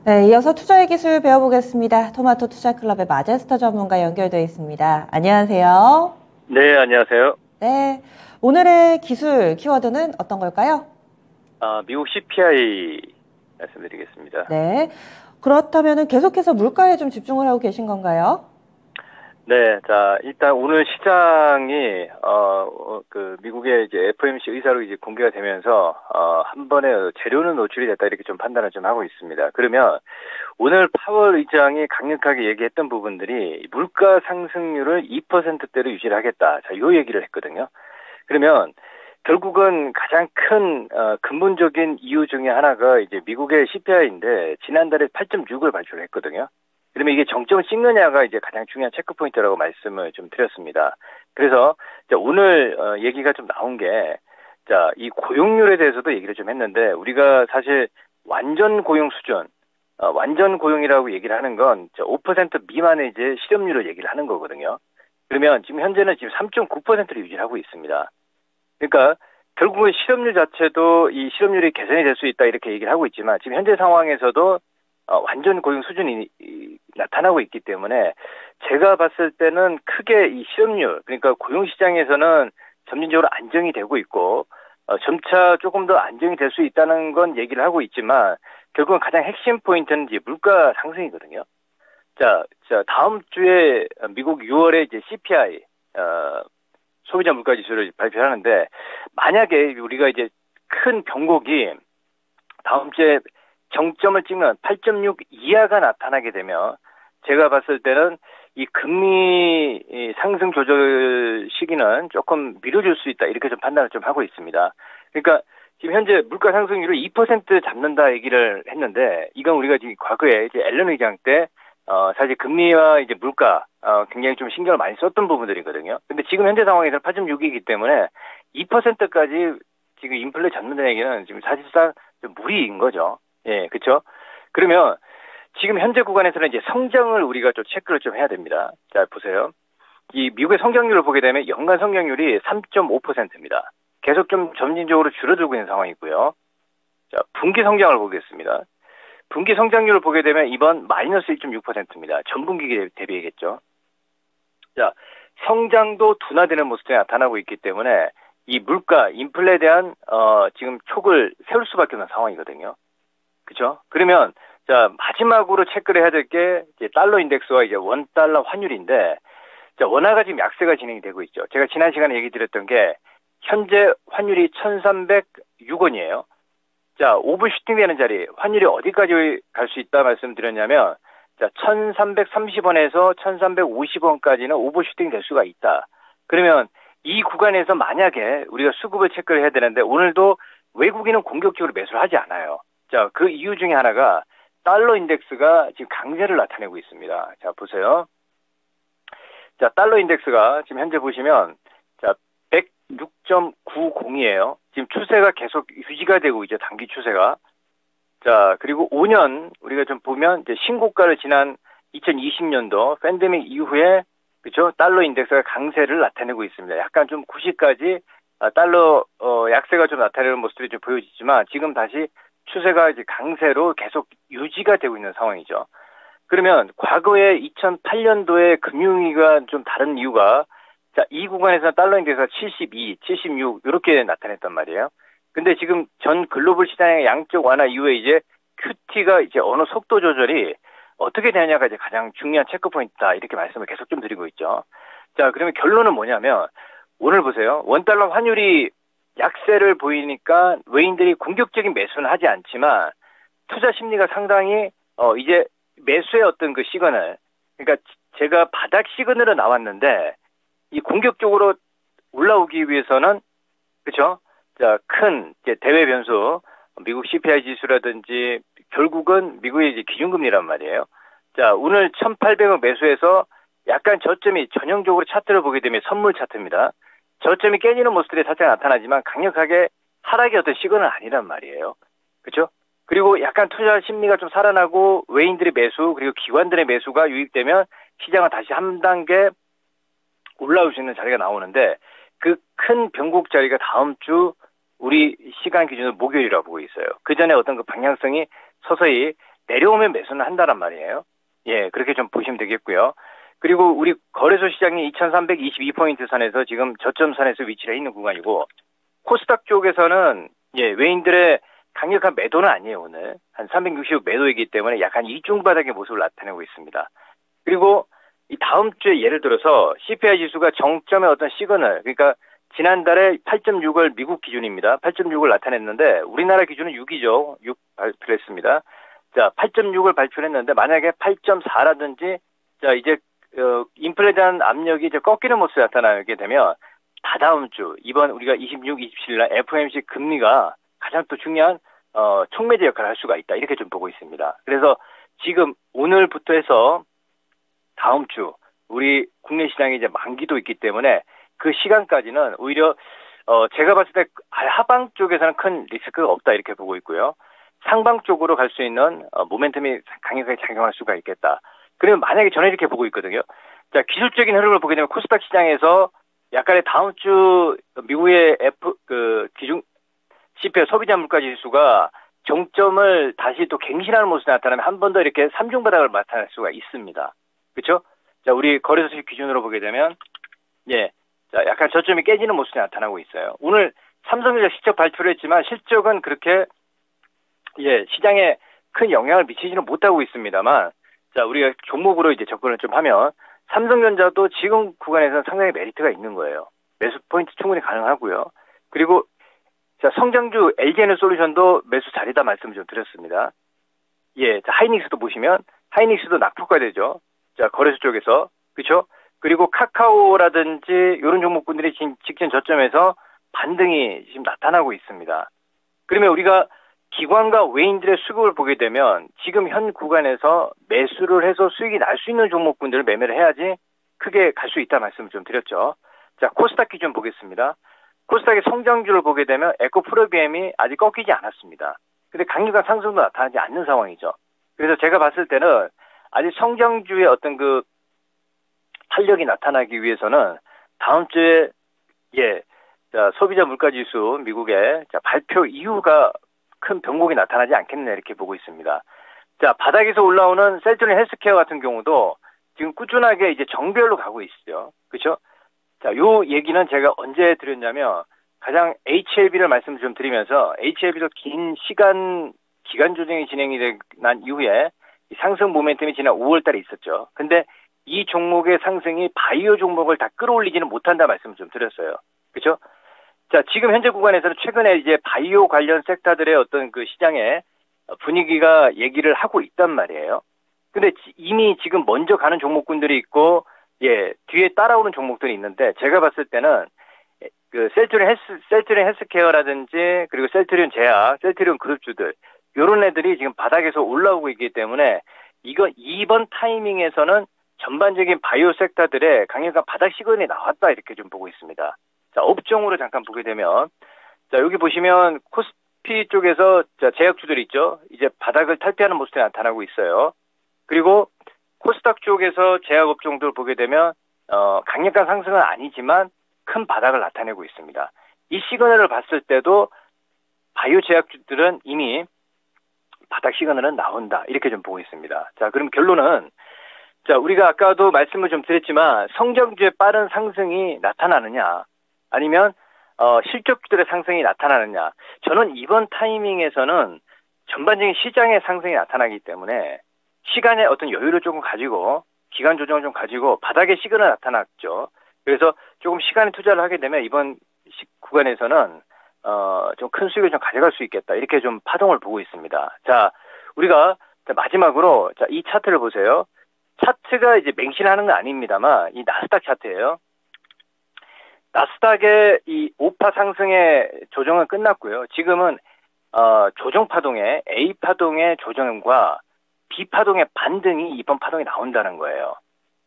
네, 이어서 투자의 기술 배워보겠습니다. 토마토 투자클럽의 마제스터 전문가 연결되어 있습니다. 안녕하세요. 네, 안녕하세요. 네, 오늘의 기술 키워드는 어떤 걸까요? 미국 CPI 말씀드리겠습니다. 네, 그렇다면 계속해서 물가에 좀 집중을 하고 계신 건가요? 네, 자, 일단 오늘 시장이, 미국의 이제 FOMC 의사로 이제 공개가 되면서, 한 번에 재료는 노출이 됐다 이렇게 좀 판단을 좀 하고 있습니다. 그러면 오늘 파월 의장이 강력하게 얘기했던 부분들이 물가 상승률을 2%대로 유지를 하겠다. 자, 요 얘기를 했거든요. 그러면 결국은 가장 큰, 근본적인 이유 중에 하나가 이제 미국의 CPI인데 지난달에 8.6을 발표를 했거든요. 그러면 이게 정점을 찍느냐가 이제 가장 중요한 체크 포인트라고 말씀을 좀 드렸습니다. 그래서 오늘 얘기가 좀 나온 게, 자, 이 고용률에 대해서도 얘기를 좀 했는데 우리가 사실 완전 고용 수준, 완전 고용이라고 얘기를 하는 건 5% 미만의 이제 실업률을 얘기를 하는 거거든요. 그러면 지금 현재는 지금 3.9%를 유지하고 있습니다. 그러니까 결국은 실업률 자체도 이 실업률이 개선이 될 수 있다 이렇게 얘기를 하고 있지만 지금 현재 상황에서도 완전 고용 수준이 나타나고 있기 때문에 제가 봤을 때는 크게 이 실업률, 그러니까 고용 시장에서는 점진적으로 안정이 되고 있고 점차 조금 더 안정이 될 수 있다는 건 얘기를 하고 있지만 결국은 가장 핵심 포인트는 이제 물가 상승이거든요. 자, 다음 주에 미국 6월에 이제 CPI 소비자 물가 지수를 발표하는데 만약에 우리가 이제 큰 변곡이 다음 주에 정점을 찍는 8.6 이하가 나타나게 되면 제가 봤을 때는 이 금리 상승 조절 시기는 조금 미뤄질 수 있다 이렇게 좀 판단을 좀 하고 있습니다. 그러니까 지금 현재 물가 상승률을 2% 잡는다 얘기를 했는데 이건 우리가 지금 과거에 이제 앨런 의장 때 사실 금리와 이제 물가 굉장히 좀 신경을 많이 썼던 부분들이거든요. 근데 지금 현재 상황에서는 8.6이기 때문에 2%까지 지금 인플레 잡는다는 얘기는 지금 사실상 좀 무리인 거죠. 예, 그렇죠. 그러면 지금 현재 구간에서는 이제 성장을 우리가 좀 체크를 좀 해야 됩니다. 자, 보세요. 이 미국의 성장률을 보게 되면 연간 성장률이 3.5%입니다. 계속 좀 점진적으로 줄어들고 있는 상황이고요. 자, 분기 성장을 보겠습니다. 분기 성장률을 보게 되면 이번 마이너스 1.6%입니다. 전분기 대비겠죠. 자, 성장도 둔화되는 모습이 나타나고 있기 때문에 이 물가, 인플레에 대한 지금 촉을 세울 수밖에 없는 상황이거든요. 그죠? 그러면 자 마지막으로 체크를 해야 될 게 이제 달러 인덱스와 이제 원 달러 환율인데 자 원화가 지금 약세가 진행이 되고 있죠. 제가 지난 시간에 얘기 드렸던 게 현재 환율이 1,306원이에요. 자 오버 슈팅되는 자리 환율이 어디까지 갈 수 있다 말씀드렸냐면 자 1,330원에서 1,350원까지는 오버 슈팅 될 수가 있다. 그러면 이 구간에서 만약에 우리가 수급을 체크를 해야 되는데 오늘도 외국인은 공격적으로 매수를 하지 않아요. 자, 그 이유 중에 하나가 달러 인덱스가 지금 강세를 나타내고 있습니다. 자, 보세요. 자, 달러 인덱스가 지금 현재 보시면 자, 106.90이에요. 지금 추세가 계속 유지가 되고 있죠. 단기 추세가. 자, 그리고 5년 우리가 좀 보면 이제 신고가를 지난 2020년도 팬데믹 이후에 그렇죠? 달러 인덱스가 강세를 나타내고 있습니다. 약간 좀 90까지 달러 약세가 좀 나타내는 모습들이 좀 보여지지만 지금 다시 추세가 이제 강세로 계속 유지가 되고 있는 상황이죠. 그러면 과거에 2008년도에 금융위기가 좀 다른 이유가 자, 이 구간에서 달러 인덱스가 72, 76 이렇게 나타냈단 말이에요. 근데 지금 전 글로벌 시장의 양적 완화 이후에 이제 QT가 이제 어느 속도 조절이 어떻게 되냐가 이제 가장 중요한 체크 포인트다 이렇게 말씀을 계속 좀 드리고 있죠. 자, 그러면 결론은 뭐냐면 오늘 보세요. 원달러 환율이 약세를 보이니까 외인들이 공격적인 매수는 하지 않지만 투자 심리가 상당히 이제 매수의 어떤 그 시그널 그러니까 제가 바닥 시그널은 나왔는데 이 공격적으로 올라오기 위해서는 그렇죠? 자, 큰 이제 대외 변수 미국 CPI 지수라든지 결국은 미국의 이제 기준금리란 말이에요. 자, 오늘 1,800원 매수해서 약간 저점이 전형적으로 차트를 보게 되면 선물 차트입니다. 저점이 깨지는 모습들이 살짝 나타나지만 강력하게 하락의 어떤 시그널은 아니란 말이에요. 그렇죠? 그리고 약간 투자 심리가 좀 살아나고 외인들의 매수 그리고 기관들의 매수가 유입되면 시장은 다시 한 단계 올라올 수 있는 자리가 나오는데 그 큰 변곡 자리가 다음 주 우리 시간 기준으로 목요일이라고 보고 있어요. 그 전에 어떤 그 방향성이 서서히 내려오면 매수는 한다란 말이에요. 예, 그렇게 좀 보시면 되겠고요. 그리고 우리 거래소 시장이 2322포인트 선에서 지금 저점선에서 위치해 있는 구간이고, 코스닥 쪽에서는 예, 외인들의 강력한 매도는 아니에요, 오늘. 한 360 매도이기 때문에 약간 이중바닥의 모습을 나타내고 있습니다. 그리고 이 다음 주에 예를 들어서 CPI 지수가 정점의 어떤 시그널, 그러니까 지난달에 8.6을 미국 기준입니다. 8.6을 나타냈는데 우리나라 기준은 6이죠. 6 발표했습니다. 자, 8.6을 발표했는데 만약에 8.4라든지 자, 이제 인플레에 대한 압력이 이제 꺾이는 모습이 나타나게 되면 다다음 주 이번 우리가 26, 27일 날 FOMC 금리가 가장 또 중요한 촉매제 역할을 할 수가 있다. 이렇게 좀 보고 있습니다. 그래서 지금 오늘부터 해서 다음 주 우리 국내 시장이 이제 만기도 있기 때문에 그 시간까지는 오히려 제가 봤을 때 하방 쪽에서는 큰 리스크가 없다 이렇게 보고 있고요. 상방 쪽으로 갈 수 있는 모멘텀이 강력하게 작용할 수가 있겠다. 그러면 만약에 저는 이렇게 보고 있거든요. 자, 기술적인 흐름을 보게 되면 코스닥 시장에서 약간의 다음 주 미국의 기준 CPI 소비자 물가 지수가 정점을 다시 또 갱신하는 모습이 나타나면 한 번 더 이렇게 삼중바닥을 나타낼 수가 있습니다. 그렇죠? 자, 우리 거래소 수익 기준으로 보게 되면 예, 자, 약간 저점이 깨지는 모습이 나타나고 있어요. 오늘 삼성전자 실적 발표를 했지만 실적은 그렇게 예, 시장에 큰 영향을 미치지는 못하고 있습니다만, 자, 우리가 종목으로 이제 접근을 좀 하면 삼성전자도 지금 구간에서는 상당히 메리트가 있는 거예요. 매수 포인트 충분히 가능하고요. 그리고 자, 성장주 LG에너솔루션도 매수 자리다 말씀을 좀 드렸습니다. 예, 자, 하이닉스도 보시면 하이닉스도 낙폭가 되죠. 자, 거래소 쪽에서 그렇죠? 그리고 카카오라든지 이런 종목군들이 직전 저점에서 반등이 지금 나타나고 있습니다. 그러면 우리가 기관과 외인들의 수급을 보게 되면 지금 현 구간에서 매수를 해서 수익이 날 수 있는 종목군들을 매매를 해야지 크게 갈 수 있다 말씀을 좀 드렸죠. 자, 코스닥 기준 보겠습니다. 코스닥의 성장주를 보게 되면 에코프로비엠이 아직 꺾이지 않았습니다. 근데 강력한 상승도 나타나지 않는 상황이죠. 그래서 제가 봤을 때는 아직 성장주의 어떤 그 탄력이 나타나기 위해서는 다음 주에 예, 자, 소비자 물가지수 미국의 자, 발표 이후가 큰 변곡이 나타나지 않겠느냐 이렇게 보고 있습니다. 자, 바닥에서 올라오는 셀트린 헬스케어 같은 경우도 지금 꾸준하게 이제 정배열로 가고 있어요. 그렇죠? 자, 요 얘기는 제가 언제 드렸냐면 가장 HLB를 말씀 좀 드리면서 HLB도 긴 시간 기간 조정이 진행이 난 이후에 상승 모멘텀이 지난 5월 달에 있었죠. 근데 이 종목의 상승이 바이오 종목을 다 끌어올리지는 못한다 말씀을 좀 드렸어요. 그렇죠? 자, 지금 현재 구간에서는 최근에 이제 바이오 관련 섹터들의 어떤 그 시장의 분위기가 얘기를 하고 있단 말이에요. 근데 이미 지금 먼저 가는 종목군들이 있고, 예, 뒤에 따라오는 종목들이 있는데, 제가 봤을 때는 그 셀트리온 헬스케어라든지, 그리고 셀트리온 제약, 셀트리온 그룹주들, 요런 애들이 지금 바닥에서 올라오고 있기 때문에, 이번 타이밍에서는 전반적인 바이오 섹터들의 강력한 바닥 시그널이 나왔다, 이렇게 좀 보고 있습니다. 자, 업종으로 잠깐 보게 되면, 자, 여기 보시면 코스피 쪽에서 자, 제약주들 있죠. 이제 바닥을 탈피하는 모습이 나타나고 있어요. 그리고 코스닥 쪽에서 제약 업종들 보게 되면, 강력한 상승은 아니지만 큰 바닥을 나타내고 있습니다. 이 시그널을 봤을 때도 바이오 제약주들은 이미 바닥 시그널은 나온다. 이렇게 좀 보고 있습니다. 자, 그럼 결론은, 자, 우리가 아까도 말씀을 좀 드렸지만, 성장주의 빠른 상승이 나타나느냐, 아니면 실적주들의 상승이 나타나느냐. 저는 이번 타이밍에서는 전반적인 시장의 상승이 나타나기 때문에 시간의 어떤 여유를 조금 가지고 기간 조정을 좀 가지고 바닥의 시그널이 나타났죠. 그래서 조금 시간에 투자를 하게 되면 이번 구간에서는 좀 큰 수익을 좀 가져갈 수 있겠다. 이렇게 좀 파동을 보고 있습니다. 자, 우리가 마지막으로 자, 이 차트를 보세요. 차트가 이제 맹신하는 건 아닙니다만 이 나스닥 차트예요. 나스닥의 이 5파 상승의 조정은 끝났고요. 지금은 조정 파동의 A 파동의 조정과 B 파동의 반등이 이번 파동이 나온다는 거예요.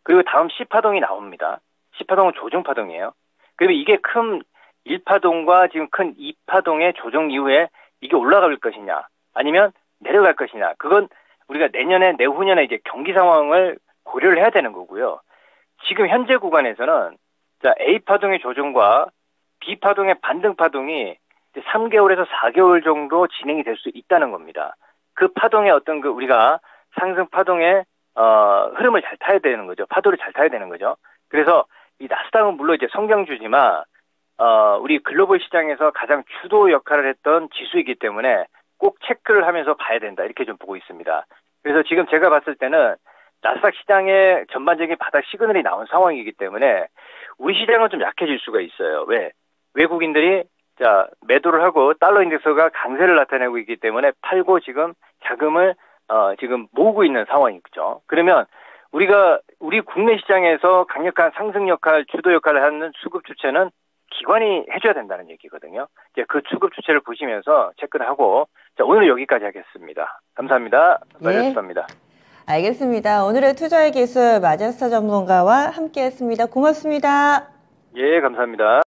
그리고 다음 C 파동이 나옵니다. C 파동은 조정 파동이에요. 그러면 이게 큰 1파동과 지금 큰 2파동의 조정 이후에 이게 올라갈 것이냐, 아니면 내려갈 것이냐. 그건 우리가 내년에 내후년에 이제 경기 상황을 고려를 해야 되는 거고요. 지금 현재 구간에서는 자, A파동의 조정과 B파동의 반등 파동이 3개월에서 4개월 정도 진행이 될 수 있다는 겁니다. 그 파동의 어떤 그 우리가 상승 파동의 흐름을 잘 타야 되는 거죠. 파도를 잘 타야 되는 거죠. 그래서 이 나스닥은 물론 이제 성장주지만 우리 글로벌 시장에서 가장 주도 역할을 했던 지수이기 때문에 꼭 체크를 하면서 봐야 된다. 이렇게 좀 보고 있습니다. 그래서 지금 제가 봤을 때는 나스닥 시장의 전반적인 바닥 시그널이 나온 상황이기 때문에 우리 시장은 좀 약해질 수가 있어요. 왜? 외국인들이 매도를 하고 달러 인덱스가 강세를 나타내고 있기 때문에 팔고 지금 자금을 지금 모으고 있는 상황이죠. 그러면 우리 국내 시장에서 강력한 상승 역할, 주도 역할을 하는 수급 주체는 기관이 해줘야 된다는 얘기거든요. 이제 그 수급 주체를 보시면서 체크를 하고, 자, 오늘은 여기까지 하겠습니다. 감사합니다. 마제스터입니다. 알겠습니다. 오늘의 투자의 기술 마제스터 전문가와 함께 했습니다. 고맙습니다. 예, 감사합니다.